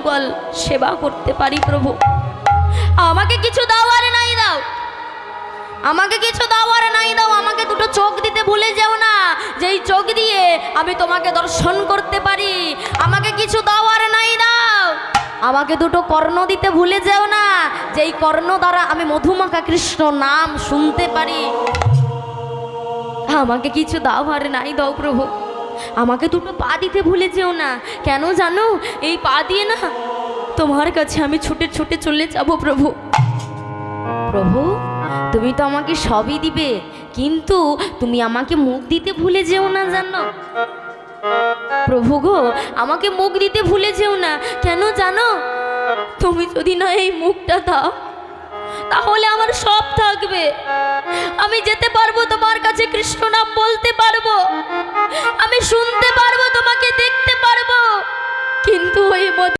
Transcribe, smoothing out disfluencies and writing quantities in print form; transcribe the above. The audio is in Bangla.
যুগল সেবা করতে পারি প্রভু। আমাকে কিছু দাও আর নাই দাও, আমাকে কিছু দাও আর নাই দাও, আমাকে দুটো চোখ দিতে ভুলে যেও না, যেই চোখ দিয়ে আমি তোমাকে দর্শন করতে পারি। আমাকে কিছু দাও আর নাই দাও, আমাকে দুটো কর্ণ দিতে ভুলে যেও না, যেই কর্ণ দ্বারা আমি মধুমাখা কৃষ্ণ নাম শুনতে পারি। আমাকে কিছু দাও আর নাই দাও প্রভু, আমাকে দুটো পা দিতে ভুলে যেও না। কেন জানো, এই পা দিয়ে না তোমার কাছে আমি ছুটে ছুটে চলে যাব প্রভু। প্রভু তুমি তো আমাকে সবই দিবে, কিন্তু তুমি আমাকে মুখ দিতে ভুলে যেও না জানো প্রভু গো, আমাকে মুখ দিতে ভুলে যেও না। কেন জানো, তুমি যদি না এই মুখটা দাও তাহলে আমার সব থাকবে, আমি যেতে পারবো তোমার কাছে, কৃষ্ণ নাম বলতে পারবো, আমি শুনতে পারবো, তোমাকে দেখতে পারবো, কিন্তু ওই